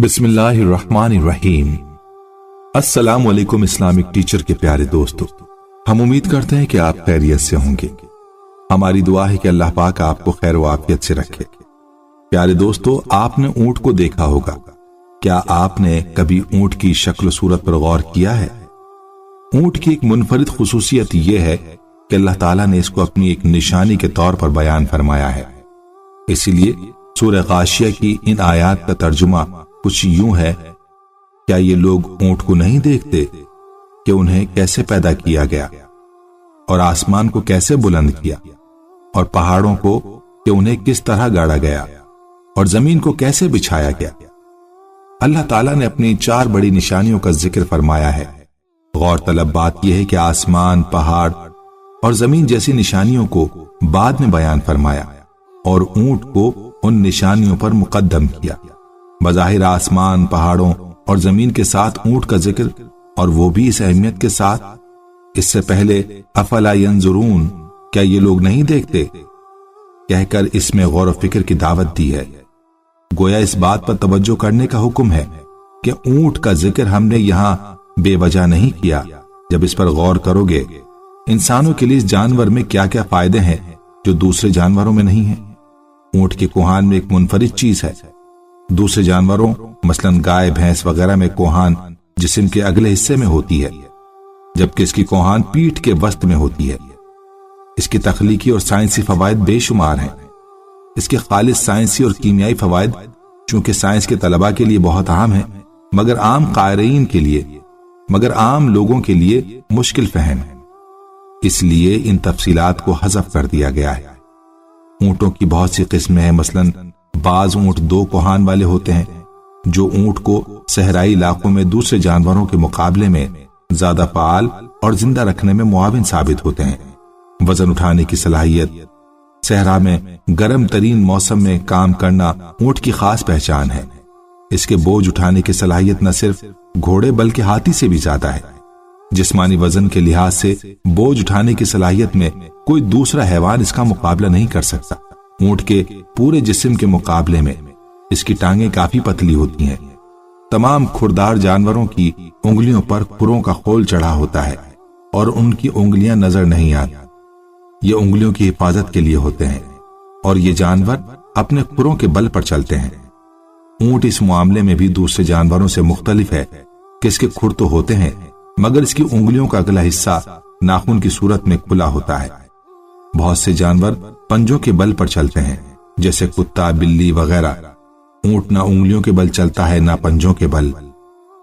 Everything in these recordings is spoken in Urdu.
بسم اللہ الرحمن الرحیم۔ السلام علیکم اسلامک ٹیچر کے پیارے دوستو، ہم امید کرتے ہیں کہ آپ خیریت سے ہوں گے۔ ہماری دعا ہے کہ اللہ پاک آپ کو خیر و عافیت سے رکھے۔ پیارے دوستو، آپ نے اونٹ کو دیکھا ہوگا۔ کیا آپ نے کبھی اونٹ کی شکل و صورت پر غور کیا ہے؟ اونٹ کی ایک منفرد خصوصیت یہ ہے کہ اللہ تعالیٰ نے اس کو اپنی ایک نشانی کے طور پر بیان فرمایا ہے۔ اسی لیے سورہ غاشیہ کی ان آیات کا ترجمہ کچھ یوں ہے: کیا یہ لوگ اونٹ کو نہیں دیکھتے کہ انہیں کیسے پیدا کیا گیا، اور آسمان کو کیسے بلند کیا، اور پہاڑوں کو کہ انہیں کس طرح گاڑا گیا، اور زمین کو کیسے بچھایا گیا۔ اللہ تعالیٰ نے اپنی 4 بڑی نشانیوں کا ذکر فرمایا ہے۔ غور طلب بات یہ ہے کہ آسمان، پہاڑ اور زمین جیسی نشانیوں کو بعد میں بیان فرمایا اور اونٹ کو ان نشانیوں پر مقدم کیا۔ بظاہر آسمان، پہاڑوں اور زمین کے ساتھ اونٹ کا ذکر، اور وہ بھی اس اہمیت کے ساتھ۔ اس سے پہلے افلا ینظرون، کیا یہ لوگ نہیں دیکھتے، کہہ کر اس میں غور و فکر کی دعوت دی ہے۔ گویا اس بات پر توجہ کرنے کا حکم ہے کہ اونٹ کا ذکر ہم نے یہاں بے وجہ نہیں کیا۔ جب اس پر غور کرو گے، انسانوں کے لیے اس جانور میں کیا کیا فائدے ہیں جو دوسرے جانوروں میں نہیں ہیں۔ اونٹ کے کوہان میں ایک منفرد چیز ہے۔ دوسرے جانوروں مثلا گائے، بھینس وغیرہ میں کوہان جسم کے اگلے حصے میں ہوتی ہے، جبکہ اس کی کوہان پیٹھ کے وسط میں ہوتی ہے۔ اس کی تخلیقی اور سائنسی فوائد بے شمار ہیں۔ اس کے خالص سائنسی اور کیمیائی فوائد چونکہ سائنس کے طلباء کے لیے بہت عام ہیں، مگر عام لوگوں کے لیے مشکل فہم ہے۔ اس لیے ان تفصیلات کو حذف کر دیا گیا ہے۔ اونٹوں کی بہت سی قسمیں ہیں۔ مثلا بعض اونٹ 2 کوہان والے ہوتے ہیں، جو اونٹ کو صحرائی علاقوں میں دوسرے جانوروں کے مقابلے میں زیادہ فعال اور زندہ رکھنے میں معاون ثابت ہوتے ہیں۔ وزن اٹھانے کی صلاحیت، صحرا میں گرم ترین موسم میں کام کرنا اونٹ کی خاص پہچان ہے۔ اس کے بوجھ اٹھانے کی صلاحیت نہ صرف گھوڑے بلکہ ہاتھی سے بھی زیادہ ہے۔ جسمانی وزن کے لحاظ سے بوجھ اٹھانے کی صلاحیت میں کوئی دوسرا حیوان اس کا مقابلہ نہیں کر سکتا۔ اونٹ کے پورے جسم کے مقابلے میں اس کی ٹانگیں کافی پتلی ہوتی ہیں۔ تمام کھردار جانوروں کی انگلیوں پر کھروں کا خول چڑھا ہوتا ہے اور ان کی انگلیاں نظر نہیں آتی۔ یہ انگلیوں کی حفاظت کے لیے ہوتے ہیں، اور یہ جانور اپنے کھروں کے بل پر چلتے ہیں۔ اونٹ اس معاملے میں بھی دوسرے جانوروں سے مختلف ہے کہ اس کے کھر تو ہوتے ہیں، مگر اس کی انگلیوں کا اگلا حصہ ناخن کی صورت میں کھلا ہوتا ہے۔ بہت سے جانور پنجوں کے بل پر چلتے ہیں، جیسے کتا، بلی وغیرہ۔ اونٹ نہ انگلیوں کے بل چلتا ہے نہ پنجوں کے بل،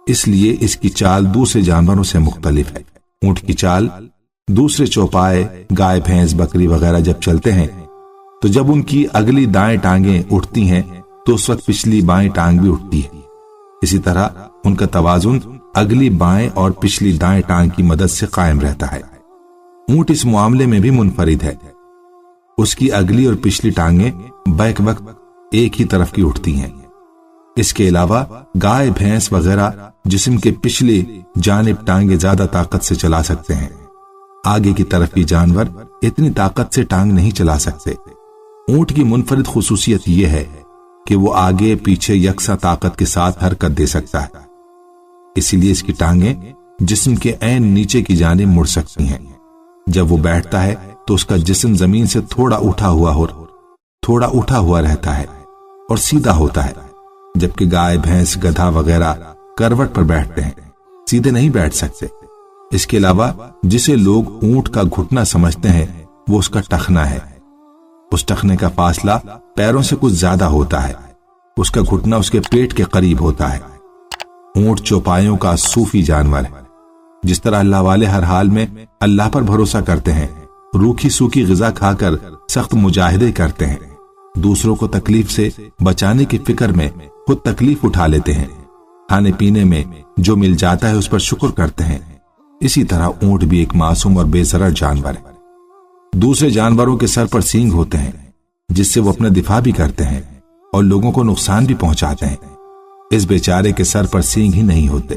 اس لیے اس کی چال دوسرے جانوروں سے مختلف ہے۔ اونٹ کی چال دوسرے چوپائے، گائے، بھینس، بکری وغیرہ جب چلتے ہیں تو جب ان کی اگلی دائیں ٹانگیں اٹھتی ہیں تو اس وقت پچھلی بائیں ٹانگ بھی اٹھتی ہے۔ اسی طرح ان کا توازن اگلی بائیں اور پچھلی دائیں ٹانگ کی مدد سے قائم رہتا ہے۔ اونٹ اس معاملے میں بھی منفرد ہے۔ اس کی اگلی اور پچھلی ٹانگیں بیک وقت ایک ہی طرف کی اٹھتی ہیں۔ اس کے علاوہ گائے، بھینس وغیرہ جسم کے پچھلی جانب ٹانگیں زیادہ طاقت سے چلا سکتے ہیں۔ آگے کی طرف کی جانور اتنی طاقت سے ٹانگ نہیں چلا سکتے۔ اونٹ کی منفرد خصوصیت یہ ہے کہ وہ آگے پیچھے یکساں طاقت کے ساتھ حرکت دے سکتا ہے، اسی لیے اس کی ٹانگیں جسم کے عین نیچے کی جانب مڑ سکتی ہیں۔ جب وہ بیٹھتا ہے تو اس کا جسم زمین سے تھوڑا اٹھا ہوا رہتا ہے اور سیدھا ہوتا ہے، جبکہ گائے، بھینس، گدھا وغیرہ کروٹ پر بیٹھتے ہیں، سیدھے نہیں بیٹھ سکتے۔ اس کے علاوہ جسے لوگ اونٹ کا گھٹنا سمجھتے ہیں وہ اس کا ٹخنا ہے۔ اس ٹخنے کا فاصلہ پیروں سے کچھ زیادہ ہوتا ہے۔ اس کا گھٹنا اس کے پیٹ کے قریب ہوتا ہے۔ اونٹ چوپایوں کا صوفی جانور ہے۔ جس طرح اللہ والے ہر حال میں اللہ پر بھروسہ کرتے ہیں، روکھی سوکھی غذا کھا کر سخت مجاہدے کرتے ہیں، دوسروں کو تکلیف سے بچانے کی فکر میں خود تکلیف اٹھا لیتے ہیں، کھانے پینے میں جو مل جاتا ہے اس پر شکر کرتے ہیں، اسی طرح اونٹ بھی ایک معصوم اور بے ضرر جانور ہے۔ دوسرے جانوروں کے سر پر سینگ ہوتے ہیں جس سے وہ اپنا دفاع بھی کرتے ہیں اور لوگوں کو نقصان بھی پہنچاتے ہیں۔ اس بیچارے کے سر پر سینگ ہی نہیں ہوتے،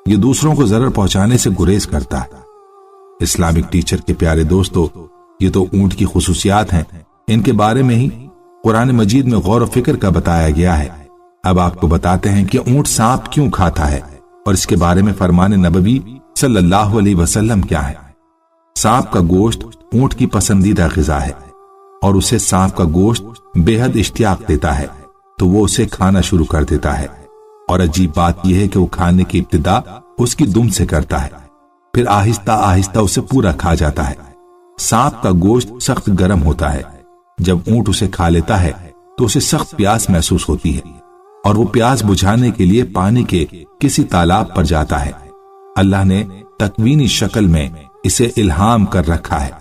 یہ دوسروں کو ضرر پہنچانے سے گریز کرتا ہے۔ اسلامک ٹیچر کے پیارے دوستو، یہ تو اونٹ کی خصوصیات ہیں، ان کے بارے میں ہی قرآن مجید میں غور و فکر کا بتایا گیا ہے۔ اب آپ کو بتاتے ہیں کہ اونٹ سانپ کیوں کھاتا ہے اور اس کے بارے میں فرمان نبوی صلی اللہ علیہ وسلم کیا ہے۔ سانپ کا گوشت اونٹ کی پسندیدہ غذا ہے اور اسے سانپ کا گوشت بے حد اشتیاق دیتا ہے تو وہ اسے کھانا شروع کر دیتا ہے، اور عجیب بات یہ ہے کہ وہ کھانے کی ابتدا اس کی دم سے کرتا ہے، پھر آہستہ آہستہ اسے پورا کھا جاتا ہے۔ سانپ کا گوشت سخت گرم ہوتا ہے، جب اونٹ اسے کھا لیتا ہے تو اسے سخت پیاس محسوس ہوتی ہے اور وہ پیاس بجھانے کے لیے پانی کے کسی تالاب پر جاتا ہے۔ اللہ نے تکوینی شکل میں اسے الہام کر رکھا ہے،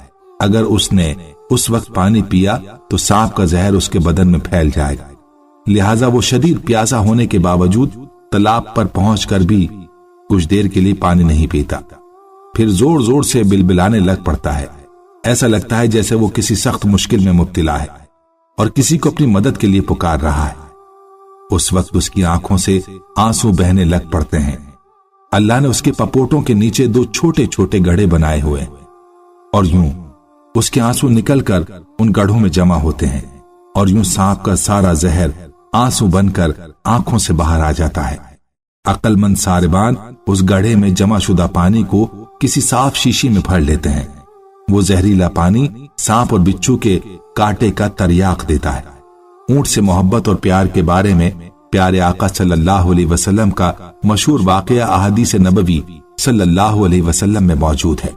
اگر اس نے اس وقت پانی پیا تو سانپ کا زہر اس کے بدن میں پھیل جائے گا، لہٰذا وہ شدید پیاسا ہونے کے باوجود تالاب پر پہنچ کر بھی کچھ دیر کے لیے پانی نہیں پیتا، پھر زور زور سے بلبلانے لگ پڑتا ہے، ایسا لگتا ہے جیسے وہ کسی سخت مشکل میں مبتلا ہے اور کسی کو اپنی مدد کے لیے پکار رہا ہے۔ اس وقت اس کی آنکھوں سے آنسو بہنے لگ پڑتے ہیں۔ اللہ نے اس کے پپوٹوں کے نیچے دو چھوٹے چھوٹے گڑھے بنائے ہوئے اور یوں اس کے آنسو نکل کر ان گڑھوں میں جمع ہوتے ہیں اور یوں سانپ کا سارا زہر آنسو بن کر آنکھوں سے باہر آ جاتا ہے۔ عقل مند ساربان اس گڑھے میں جمع شدہ پانی کو کسی صاف شیشی میں بھر لیتے ہیں، وہ زہریلا پانی سانپ اور بچھو کے کاٹے کا تریاق دیتا ہے۔ اونٹ سے محبت اور پیار کے بارے میں پیارے آقا صلی اللہ علیہ وسلم کا مشہور واقعہ احادیث نبوی صلی اللہ علیہ وسلم میں موجود ہے۔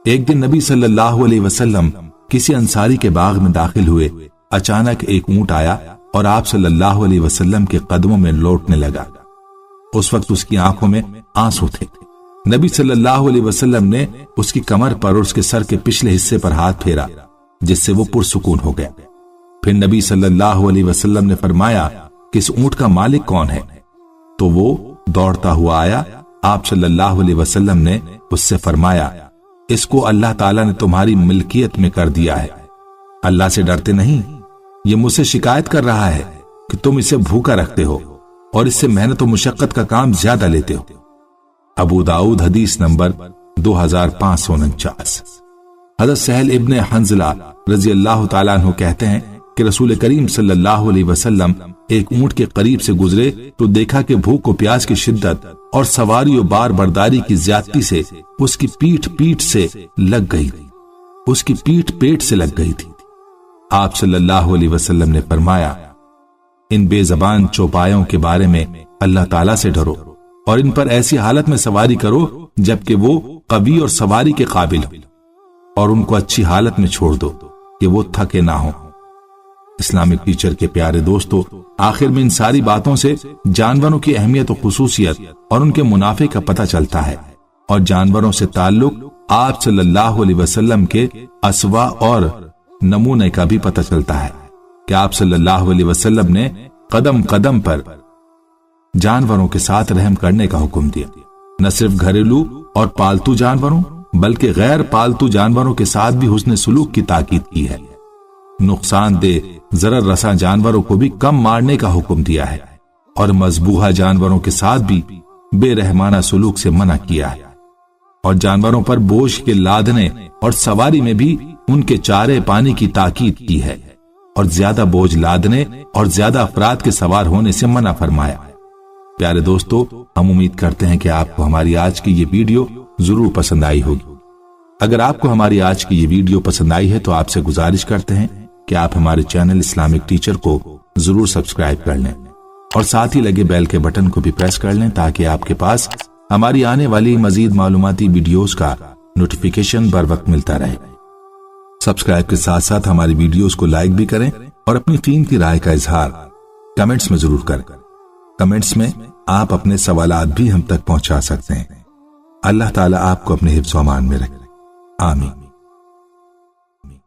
ایک دن نبی صلی اللہ علیہ وسلم کسی انصاری کے باغ میں داخل ہوئے، اچانک ایک اونٹ آیا اور آپ صلی اللہ علیہ وسلم کے قدموں میں لوٹنے لگا۔ اس وقت اس کی آنکھوں میں آنسو تھے۔ نبی صلی اللہ علیہ وسلم نے اس کی کمر پر اور اس کے سر کے پچھلے حصے پر ہاتھ پھیرا، جس سے وہ پرسکون ہو گیا۔ پھر نبی صلی اللہ علیہ وسلم نے فرمایا کہ اس اونٹ کا مالک کون ہے؟ تو وہ دوڑتا ہوا آیا۔ آپ صلی اللہ علیہ وسلم نے اس سے فرمایا، اس کو اللہ تعالیٰ نے تمہاری ملکیت میں کر دیا ہے، اللہ سے ڈرتے نہیں؟ یہ مجھ سے شکایت کر رہا ہے کہ تم اسے بھوکا رکھتے ہو اور اس سے محنت و مشقت کا کام زیادہ لیتے ہو۔ ابو داؤد حدیث نمبر 2549۔ حضرت سہل ابن حنظلہ رضی اللہ تعالیٰ عنہ کہتے ہیں کہ رسول کریم صلی اللہ علیہ وسلم ایک اونٹ کے قریب سے گزرے تو دیکھا کہ بھوک و پیاس کی شدت اور سواری و بار برداری کی زیادتی سے اس کی پیٹ سے لگ گئی تھی، اس کی پیٹ سے لگ گئی تھی۔ آپ صلی اللہ علیہ وسلم نے فرمایا، ان بے زبان چوپایوں کے بارے میں اللہ تعالیٰ سے ڈرو اور ان پر ایسی حالت میں سواری کرو جبکہ وہ قوی اور سواری کے قابل ہو، اور ان کو اچھی حالت میں چھوڑ دو کہ وہ تھکے نہ ہوں۔ اسلامک ٹیچر کے پیارے دوستو، آخر میں ان ساری باتوں سے جانوروں کی اہمیت و خصوصیت اور ان کے منافع کا پتہ چلتا ہے، اور جانوروں سے تعلق آپ صلی اللہ علیہ وسلم کے اسوا اور نمونے کا بھی پتہ چلتا ہے کہ آپ صلی اللہ علیہ وسلم نے قدم قدم پر جانوروں کے ساتھ رحم کرنے کا حکم دیا، نہ صرف گھریلو اور پالتو جانوروں بلکہ غیر پالتو جانوروں کے ساتھ بھی حسن سلوک کی تاکید کی ہے، نقصان دہ ضرر رساں جانوروں کو بھی کم مارنے کا حکم دیا ہے، اور مذبوحہ جانوروں کے ساتھ بھی بے رحمانہ سلوک سے منع کیا ہے، اور جانوروں پر بوجھ کے لادنے اور سواری میں بھی ان کے چارے پانی کی تاکید کی ہے، اور زیادہ بوجھ لادنے اور زیادہ افراد کے سوار ہونے سے منع فرمایا ہے۔ پیارے دوستو، ہم امید کرتے ہیں کہ آپ کو ہماری آج کی یہ ویڈیو ضرور پسند آئی ہوگی۔ اگر آپ کو ہماری آج کی یہ ویڈیو پسند آئی ہے تو آپ سے گزارش کرتے ہیں کہ آپ ہمارے چینل اسلامک ٹیچر کو ضرور سبسکرائب کر لیں اور ساتھ ہی لگے بیل کے بٹن کو بھی پریس کر لیں تاکہ آپ کے پاس ہماری آنے والی مزید معلوماتی ویڈیوز کا نوٹیفیکیشن بر وقت ملتا رہے۔ سبسکرائب کے ساتھ ساتھ ہماری ویڈیوز کو لائک بھی کریں اور اپنی قیمتی رائے کا اظہار کمنٹس میں ضرور کریں۔ کمنٹس میں آپ اپنے سوالات بھی ہم تک پہنچا سکتے ہیں۔ اللہ تعالیٰ آپ کو اپنے حفظ و امان میں رکھے، آمین۔